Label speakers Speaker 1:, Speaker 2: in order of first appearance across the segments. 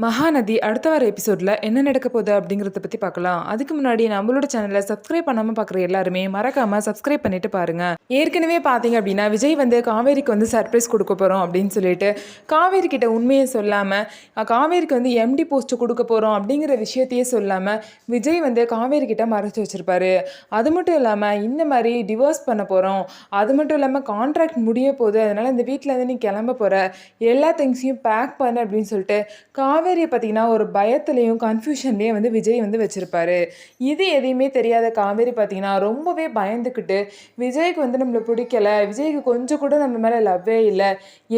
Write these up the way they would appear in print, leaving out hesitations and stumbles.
Speaker 1: மகாநதி அடுத்த வர எபிசோடில் என்ன நடக்க போகுது அப்படிங்கிறத பற்றி பார்க்கலாம். அதுக்கு முன்னாடி நம்மளோட சேனலை சப்ஸ்கிரைப் பண்ணாமல் பார்க்குற எல்லாருமே மறக்காமல் சப்ஸ்கிரைப் பண்ணிட்டு பாருங்க. ஏற்கனவே பார்த்தீங்க அப்படின்னா விஜய் வந்து காவேரிக்கு வந்து சர்ப்ரைஸ் கொடுக்க போகிறோம் அப்படின்னு சொல்லிட்டு காவேரி கிட்ட உண்மையை சொல்லாமல் காவேரிக்கு வந்து எம்டி போஸ்ட் கொடுக்க போகிறோம் அப்படிங்கிற விஷயத்தையே சொல்லாமல் விஜய் வந்து காவேரி கிட்ட மறைச்சு வச்சிருப்பாரு. அது மட்டும் இல்லாமல் இந்த மாதிரி டிவோர்ஸ் பண்ண போகிறோம், அது மட்டும் இல்லாமல் கான்ட்ராக்ட் முடிய போகுது, அதனால் இந்த வீட்டில் இருந்து நீ கிளம்ப போகிற, எல்லா திங்ஸையும் பேக் பண்ணு அப்படின்னு சொல்லிட்டு காவேரியை பார்த்தீங்கன்னா ஒரு பயத்துலேயும் கன்ஃபியூஷன்லேயும் வந்து விஜய் வந்து வச்சுருப்பாரு. இது எதையுமே தெரியாத காவேரி பார்த்தீங்கன்னா ரொம்பவே பயந்துக்கிட்டு விஜய்க்கு வந்து நம்மளை பிடிக்கல, விஜய்க்கு கொஞ்சம் கூட நம்ம மேலே லவ்வே இல்லை,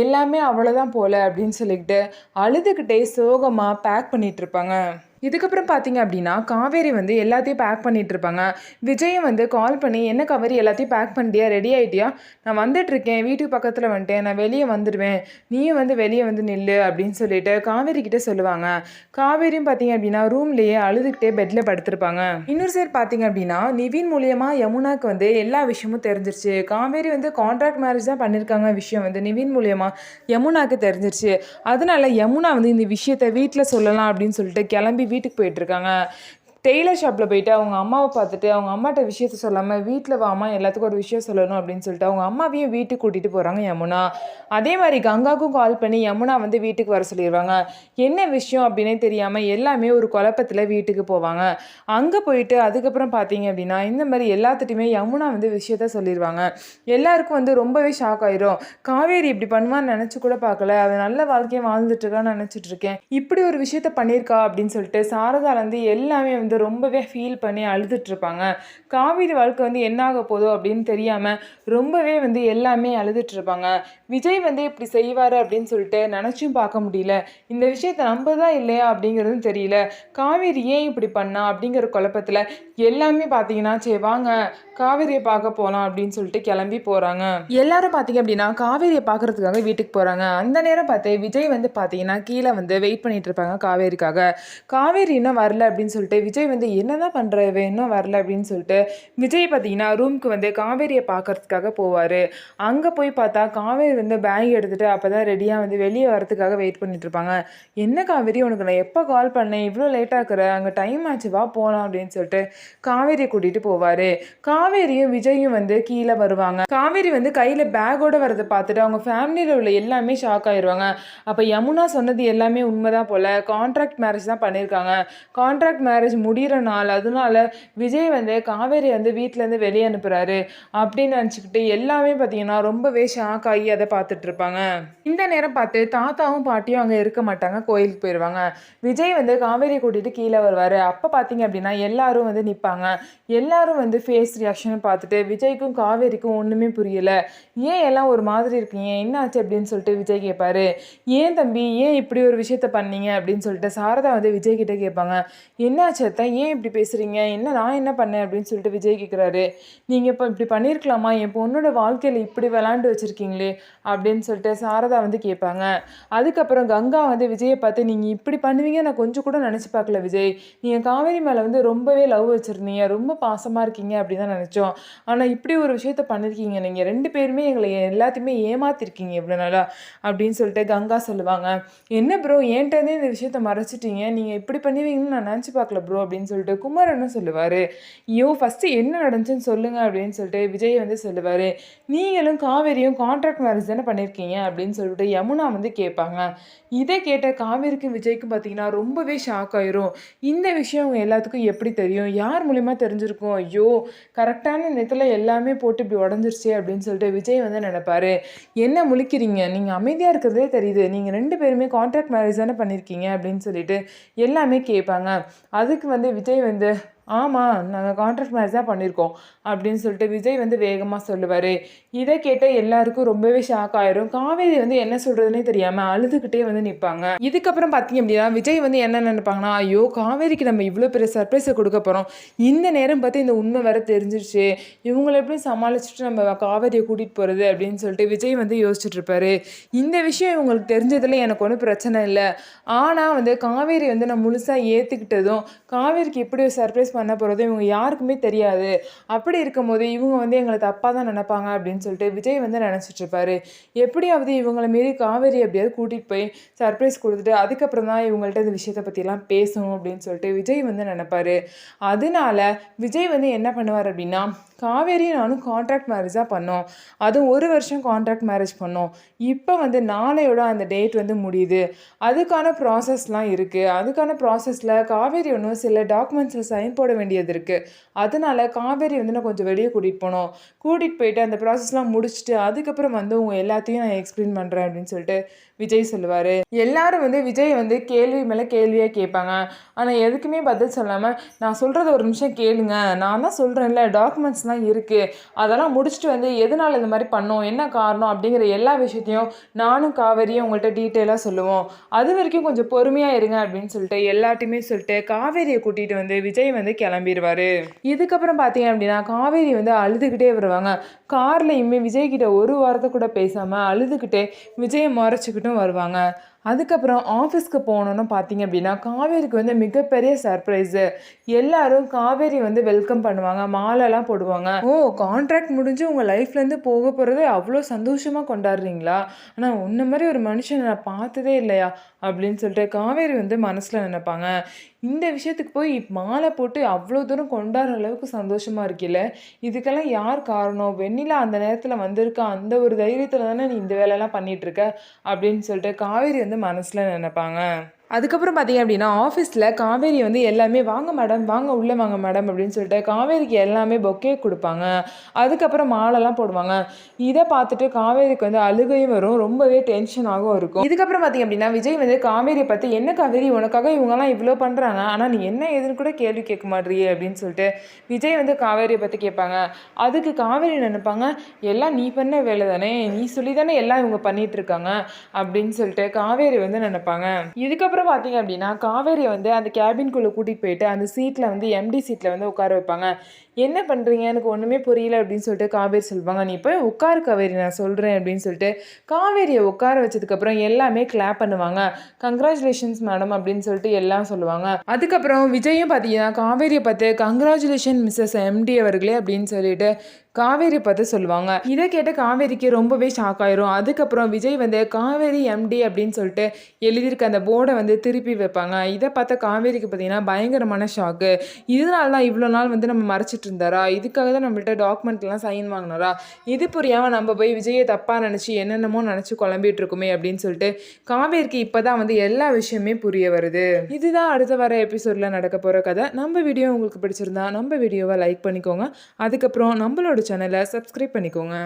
Speaker 1: எல்லாமே அவ்வளோதான் போல அப்படின்னு சொல்லிக்கிட்டு அழுதுகிட்டே சோகமாக பேக் பண்ணிகிட்டு இருப்பாங்க. இதுக்கப்புறம் பார்த்தீங்க அப்படின்னா காவேரி வந்து எல்லாத்தையும் பேக் பண்ணிட்டு இருப்பாங்க. விஜயும் வந்து கால் பண்ணி, என்ன காவேரி எல்லாத்தையும் பேக் பண்ணிட்டியா, ரெடி ஆகிட்டியா, நான் வந்துட்டுருக்கேன், வீட்டுக்கு பக்கத்தில் வந்துட்டேன், நான் வெளியே வந்துடுவேன், நீயும் வந்து வெளியே வந்து நில்லு அப்படின்னு சொல்லிட்டு காவேரி கிட்டே சொல்லுவாங்க. காவேரியும் பார்த்தீங்க அப்படின்னா ரூம்லேயே அழுதுகிட்டே பெட்டில் படுத்திருப்பாங்க. இன்னொரு சைடு பார்த்தீங்க அப்படின்னா நிவின் மூலியமாக யமுனாக்கு வந்து எல்லா விஷயமும் தெரிஞ்சிருச்சு. காவேரி வந்து கான்ட்ராக்ட் மேரேஜ் தான் பண்ணியிருக்காங்க விஷயம் வந்து நிவின் மூலியமாக யமுனாக்கு தெரிஞ்சிருச்சு. அதனால யமுனா வந்து இந்த விஷயத்தை வீட்டில் சொல்லலாம் அப்படின்னு சொல்லிட்டு கிளம்பி வீட்டுக்கு போயிட்டுருக்காங்க. டெய்லர் ஷாப்பில் போயிட்டு அவங்க அம்மாவை பார்த்துட்டு அவங்க அம்மாட்ட விஷயத்த சொல்லாமல் வீட்டில் வாமா எல்லாத்துக்கும் ஒரு விஷயம் சொல்லணும் அப்படின்னு சொல்லிட்டு அவங்க அம்மாவையும் வீட்டுக்கு கூட்டிகிட்டு போகிறாங்க யமுனா. அதே மாதிரி கங்காவுக்கும் கால் பண்ணி யமுனா வந்து வீட்டுக்கு வர சொல்லிடுவாங்க. என்ன விஷயம் அப்படின்னே தெரியாமல் எல்லாமே ஒரு குழப்பத்தில் வீட்டுக்கு போவாங்க. அங்கே போயிட்டு அதுக்கப்புறம் பார்த்தீங்க அப்படின்னா இந்த மாதிரி எல்லாத்துட்டையுமே யமுனா வந்து விஷயத்த சொல்லிடுவாங்க. எல்லாருக்கும் வந்து ரொம்பவே ஷாக் ஆயிரும். காவேரி இப்படி பண்ணுவான்னு நினச்சி கூட பார்க்கல, அவன் நல்ல வாழ்க்கையை வாழ்ந்துட்டுருக்கான்னு நினச்சிட்டு இருக்கேன், இப்படி ஒரு விஷயத்த பண்ணியிருக்கா அப்படின்னு சொல்லிட்டு சாரதாலேருந்து எல்லாமே வந்து ரொம்பவே ஃபீல் பண்ணி அழுதுட்ருப்பாங்க. காவேரி வாழ்க்கை வந்து என்ன ஆக போதோ அப்படின்னு தெரியாமல் ரொம்பவே வந்து எல்லாமே அழுதுட்ருப்பாங்க. விஜய் வந்து இப்படி செய்வார் அப்படின்னு சொல்லிட்டு நினச்சும் பார்க்க முடியல. இந்த விஷயத்தை நம்பதா இல்லையா அப்படிங்கிறதும் தெரியல. காவேரி ஏன் இப்படி பண்ணா அப்படிங்கிற குழப்பத்தில் எல்லாமே பார்த்தீங்கன்னா சரி வாங்க காவேரியை பார்க்க போகலாம் அப்படின்னு சொல்லிட்டு கிளம்பி போகிறாங்க. எல்லாரும் பார்த்தீங்க அப்படின்னா காவேரியை பார்க்கறதுக்காக வீட்டுக்கு போகிறாங்க. அந்த நேரம் பார்த்து விஜய் வந்து பார்த்தீங்கன்னா கீழே வந்து வெயிட் பண்ணிட்டு இருப்பாங்க காவேரிக்காக. காவேரி இன்னும் வரல அப்படின்னு சொல்லிட்டு விஜய் வந்து என்னதான் பண்ணுற இன்னும் வரல அப்படின்னு சொல்லிட்டு விஜய் பார்த்தீங்கன்னா ரூம்க்கு வந்து காவேரியை பார்க்கறதுக்காக போவார். அங்கே போய் பார்த்தா காவேரி வந்து பேக் எடுத்துகிட்டு அப்போ தான் ரெடியாக வந்து வெளியே வரதுக்காக வெயிட் பண்ணிட்டு இருப்பாங்க. என்ன காவேரி, உனக்கு நான் எப்போ கால் பண்ணேன், இவ்வளோ லேட் ஆக்குற, அங்கே டைம் ஆச்சு, வா போகலாம் அப்படின்னு சொல்லிட்டு காவேரியை கூட்டிகிட்டு போவார். காவேரியும் விஜயும் வந்து கீழே வருவாங்க. காவேரி வந்து கையில் பேக்கோடு வரதை பார்த்துட்டு அவங்க ஃபேமிலியில் உள்ள எல்லாமே ஷாக் ஆயிடுவாங்க. அப்போ யமுனா சொன்னது எல்லாமே உண்மைதான் போல், கான்ட்ராக்ட் மேரேஜ் தான் பண்ணியிருக்காங்க, கான்ட்ராக்ட் மேரேஜ் முடிகிற நாள், அதனால விஜய் வந்து காவேரி வந்து வீட்டிலேருந்து வெளியே அனுப்புகிறாரு அப்படின்னு நினச்சிக்கிட்டு எல்லாமே பார்த்தீங்கன்னா ரொம்பவே ஷாக் ஆகி அதை பார்த்துட்டு இருப்பாங்க. இந்த நேரம் பார்த்து தாத்தாவும் பாட்டியும் அங்கே இருக்க மாட்டாங்க, கோயிலுக்கு போயிடுவாங்க. விஜய் வந்து காவேரியை கூட்டிகிட்டு கீழே வருவார். அப்போ பார்த்தீங்க அப்படின்னா எல்லாரும் வந்து நிற்பாங்க. எல்லாரும் வந்து ஃபேஸ் ரியாக்ஷனை பார்த்துட்டு விஜய்க்கும் காவேரிக்கும் ஒன்றுமே புரியலை. ஏன் எல்லாம் ஒரு மாதிரி இருக்கீங்க, என்ன ஆச்சு அப்படின்னு சொல்லிட்டு விஜய் கேட்பாரு. ஏன் தம்பி, ஏன் இப்படி ஒரு விஷயத்த பண்ணீங்க அப்படின்னு சொல்லிட்டு சாரதா வந்து விஜய் கிட்டே கேட்பாங்க. என்ன ஆச்சு அத்தை, ஏன் இப்படி பேசுகிறீங்க, என்ன நான் என்ன பண்ணேன் அப்படின்னு சொல்லிட்டு விஜய் கேட்குறாரு. நீங்கள் இப்போ இப்படி பண்ணியிருக்கலாமா, என் பொண்ணோட வாழ்க்கையில் இப்படி விளாண்டு வச்சுருக்கீங்களே அப்படின்னு சொல்லிட்டு சாரதா வந்து கேட்பாங்க. அதுக்கப்புறம் கங்கா வந்து விஜயை பார்த்து, நீங்கள் இப்படி பண்ணுவீங்க நான் கொஞ்சம் கூட நினச்சி பார்க்கல விஜய், நீங்கள் காவேரி மேலே வந்து ரொம்பவே லவ் வச்சுருந்தீங்க, ரொம்ப பாசமாக இருக்கீங்க அப்படி தான் நினச்சோம், ஆனால் இப்படி ஒரு விஷயத்த பண்ணியிருக்கீங்க, நீங்கள் ரெண்டு பேருமே எங்களை எல்லாத்தையுமே ஏமாத்திருக்கீங்க இவ்வளோ நாளா அப்படின்னு சொல்லிட்டு கங்கா சொல்லுவாங்க. என்ன ப்ரோ, என்கிட்டே இந்த விஷயத்த மறைச்சிட்டீங்க, நீங்கள் இப்படி பண்ணுவீங்கன்னு நான் நினச்சி பார்க்கல ப்ரோ அப்படின்னு சொல்லிட்டு குமாரனும் சொல்லுவார். ஐயோ ஃபஸ்ட்டு என்ன நடந்துச்சுன்னு சொல்லுங்கள் அப்படின்னு சொல்லிட்டு விஜய் வந்து சொல்லுவார். நீங்களும் காவேரியும் கான்ட்ராக்ட் மேரேஜ் தானே பண்ணியிருக்கீங்க அப்படின்னு சொல்லிட்டு யமுனா வந்து கேட்பாங்க. இதை கேட்ட காவேரிக்கும் விஜய்க்கும் பார்த்தீங்கன்னா ரொம்பவே ஷாக் ஆயிரும். இந்த விஷயம் அவங்க எல்லாத்துக்கும் எப்படி தெரியும், யார் மூலிமா தெரிஞ்சிருக்கும், ஐயோ கரெக்டான நேரத்தில் எல்லாமே போட்டு இப்படி உடஞ்சிருச்சு அப்படின்னு சொல்லிட்டு விஜய் வந்து நினைப்பாரு. என்ன முழிக்கிறீங்க, நீங்கள் அமைதியாக இருக்கிறதே தெரியுது, நீங்கள் ரெண்டு பேருமே கான்ட்ராக்ட் மேரேஜ் தானே பண்ணியிருக்கீங்க அப்படின்னு சொல்லிட்டு எல்லாமே கேட்பாங்க. அதுக்கு வந்து விஜய் வந்து ஆமாம் நாங்கள் கான்ட்ராக்ட் மேரேஜ் தான் பண்ணியிருக்கோம் அப்படின்னு சொல்லிட்டு விஜய் வந்து வேகமாக சொல்லுவார். இதை கேட்ட எல்லாருக்கும் ரொம்பவே ஷாக் ஆயிரும். காவேரி வந்து என்ன சொல்கிறதுனே தெரியாமல் அழுதுகிட்டே வந்து நிற்பாங்க. இதுக்கப்புறம் பார்த்தீங்க அப்படின்னா விஜய் வந்து என்ன நினைப்பாங்கன்னா, ஐயோ காவேரிக்கு நம்ம இவ்வளோ பெரிய சர்ப்ரைஸை கொடுக்க போகிறோம், இந்த நேரம் பார்த்து இந்த உண்மை வேறு தெரிஞ்சிருச்சு, இவங்களை எப்படி சமாளிச்சுட்டு நம்ம காவேரியை கூட்டிகிட்டு போகிறது அப்படின்னு சொல்லிட்டு விஜய் வந்து யோசிச்சுட்டு இருப்பாரு. இந்த விஷயம் இவங்களுக்கு தெரிஞ்சதில் எனக்கு ஒன்றும் பிரச்சனை இல்லை, ஆனால் வந்து காவேரி வந்து நான் முழுசாக ஏற்றுக்கிட்டதும் காவேரிக்கு எப்படி ஒரு சர்ப்ரைஸ் பண்ண போகிறது இவங்க யாருக்குமே தெரியாது. அப்படி இருக்கும்போது இவங்க வந்து எங்களை தப்பாக தான் நினைப்பாங்க அப்படின்னு சொல்லிட்டு விஜய் வந்து நினச்சிட்டு இருப்பாரு. எப்படியாவது இவங்கள மீறி காவேரி எப்படியாவது கூட்டிகிட்டு போய் சர்ப்ரைஸ் கொடுத்துட்டு அதுக்கப்புறம் தான் இவங்கள்ட்ட இந்த விஷயத்தை பற்றிலாம் பேசணும் அப்படின்னு சொல்லிட்டு விஜய் வந்து நினைப்பாரு. அதனால விஜய் வந்து என்ன பண்ணுவார் அப்படின்னா, காவேரியும் நானும் கான்ட்ராக்ட் மேரேஜ் தான் பண்ணோம். அதுவும் 1 வருஷம் கான்ட்ராக்ட் மேரேஜ் பண்ணோம். இப்போ வந்து நாளையோட அந்த டேட் வந்து முடியுது. அதுக்கான ப்ராசஸ்லாம் இருக்குது. அதுக்கான ப்ராசஸில் காவேரி ஒன்றும் சில டாக்குமெண்ட்ஸில் சைன் போட வேண்டியது இருக்குது. அதனால காவேரி வந்து நான் கொஞ்சம் வெளியே கூட்டிகிட்டு போனோம். கூட்டிகிட்டு போயிட்டு அந்த ப்ராசஸ்லாம் முடிச்சுட்டு அதுக்கப்புறம் வந்து உங்கள் எல்லாத்தையும் நான் எக்ஸ்பிளைன் பண்ணுறேன் அப்படின்னு சொல்லிட்டு விஜய் சொல்லுவார். எல்லாரும் வந்து விஜய் வந்து கேள்வி மேலே கேள்வியாக கேட்பாங்க. ஆனால் எதுக்குமே பதில் சொல்லாமல், நான் சொல்கிறத ஒரு நிமிஷம் கேளுங்க, நான் தான் சொல்கிறேன்ல டாக்குமெண்ட்ஸ்லாம் இருக்குது, அதெல்லாம் முடிச்சுட்டு வந்து எதனால் இந்த மாதிரி பண்ணோம், என்ன காரணம் அப்படிங்கிற எல்லா விஷயத்தையும் நானும் காவேரியும் உங்கள்கிட்ட டீட்டெயிலாக சொல்லுவோம், அது வரைக்கும் கொஞ்சம் பொறுமையாக இருங்க அப்படின்னு சொல்லிட்டு எல்லாத்தையுமே சொல்லிட்டு காவேரியை கூட்டிகிட்டு வந்து விஜய் வந்து கிளம்பிடுவார். இதுக்கப்புறம் பார்த்தீங்க அப்படின்னா காவேரி வந்து அழுதுகிட்டே வருவாங்க. கார்லையுமே விஜய்கிட்ட ஒரு வாரத்தை கூட பேசாமல் அழுதுகிட்டே விஜயை முறைச்சிக்கிட்டும் வருவாங்க. அதுக்கப்புறம் ஆஃபீஸ்க்கு போனோன்னு பார்த்தீங்க அப்படின்னா காவேரிக்கு வந்து மிகப்பெரிய சர்ப்ரைஸு. எல்லாரும் காவேரி வந்து வெல்கம் பண்ணுவாங்க, மாலைலாம் போடுவாங்க. ஓ, கான்ட்ராக்ட் முடிஞ்சு உங்கள் லைஃப்லேருந்து போக போகிறது அவ்வளோ சந்தோஷமாக கொண்டாடுறீங்களா? ஆனால் உன்ன மாதிரி ஒரு மனுஷனை நான் பார்த்ததே இல்லையா அப்படின்னு சொல்லிட்டு காவேரி வந்து மனசில் நினைப்பாங்க. இந்த விஷயத்துக்கு போய் மாலை போட்டு அவ்வளோ தூரம் கொண்டாடுற அளவுக்கு சந்தோஷமாக இருக்கில்ல, இதுக்கெல்லாம் யார் காரணம்? வெண்ணிலா அந்த நேரத்தில் வந்திருக்கா, அந்த ஒரு தைரியத்தில் தானே நீ இந்த வேலையெல்லாம் பண்ணிகிட்ருக்க அப்படின்னு சொல்லிட்டு காவேரி வந்து மனசில் நினைப்பாங்க. அதுக்கப்புறம் பார்த்தீங்க அப்படின்னா ஆஃபீஸில் காவேரி வந்து எல்லாமே வாங்க மேடம், வாங்க உள்ளே வாங்க மேடம் அப்படின்னு சொல்லிட்டு காவேரிக்கு எல்லாமே பொக்கே கொடுப்பாங்க. அதுக்கப்புறம் மாலைலாம் போடுவாங்க. இதை பார்த்துட்டு காவேரிக்கு வந்து அழுகையும் வரும், ரொம்பவே டென்ஷனாகவும் இருக்கும். இதுக்கப்புறம் பார்த்தீங்க அப்படின்னா விஜய் வந்து காவேரியை பார்த்து, என்ன காவேரி உனக்காக இவங்கெல்லாம் இவ்வளோ பண்ணுறாங்க, ஆனால் நீ என்ன ஏதுன்னு கூட கேள்வி கேட்க மாட்றியே அப்படின்னு சொல்லிட்டு விஜய் வந்து காவேரியை பற்றி கேட்பாங்க. அதுக்கு காவேரி நினைப்பாங்க, எல்லாம் நீ பண்ண வேலை தானே, நீ சொல்லி தானே எல்லாம் இவங்க பண்ணிட்டு இருக்காங்க அப்படின்னு சொல்லிட்டு காவேரி வந்து நினைப்பாங்க. இதுக்கப்புறம் பார்த்தீங்க அப்படின்னா காவேரியை வந்து அந்த கேபின்குள்ளே கூட்டிகிட்டு போயிட்டு அந்த சீட்டில் வந்து எம்டி சீட்டில் வந்து உட்கார வைப்பாங்க. என்ன பண்ணுறீங்க, எனக்கு ஒன்றுமே புரியல அப்படின்னு சொல்லிட்டு காவேரி சொல்லுவாங்க. நீ போய் உட்காரு காவேரி, நான் சொல்கிறேன் அப்படின்னு சொல்லிட்டு காவேரியை உட்கார வச்சதுக்கப்புறம் எல்லாமே கிளாப் பண்ணுவாங்க. கங்க்ராச்சுலேஷன்ஸ் மேடம் அப்படின்னு சொல்லிட்டு எல்லாம் சொல்லுவாங்க. அதுக்கப்புறம் விஜயும் பார்த்தீங்கன்னா காவேரியை பார்த்து கங்க்ராச்சுலேஷன் மிஸ்ஸஸ் எம்டி அவர்களே அப்படின்னு சொல்லிட்டு காவேரி பார்த்து சொல்லுவாங்க. இதை கேட்ட காவேரிக்கு ரொம்பவே ஷாக் ஆயிரும். அதுக்கப்புறம் விஜய் வந்து காவேரி எம்டி அப்படின்னு சொல்லிட்டு எழுதியிருக்க அந்த போர்டை வந்து திருப்பி வைப்பாங்க. இதை பார்த்த காவேரிக்கு பார்த்தீங்கன்னா பயங்கரமான ஷாக்கு. இதனால தான் இவ்வளோ நாள் வந்து நம்ம மறைச்சிட்டு இருந்தாரா, இதுக்காக தான் நம்மள்ட்ட டாக்குமெண்ட்லாம் சைன் வாங்கினாரா, இது புரியாமல் நம்ம போய் விஜயை தப்பாக நினச்சி என்னென்னமோ நினச்சி குழம்பிட்டு இருக்குமே அப்படின்னு சொல்லிட்டு காவேரிக்கு இப்போ தான் வந்து எல்லா விஷயமே புரிய வருது. இதுதான் அடுத்த வர எபிசோடில் நடக்க போகிற கதை. நம்ம வீடியோ உங்களுக்கு பிடிச்சிருந்தா நம்ம வீடியோவை லைக் பண்ணிக்கோங்க. அதுக்கப்புறம் நம்மளோட சேனலை சப்ஸ்கிரைப் பண்ணிக்கோங்க.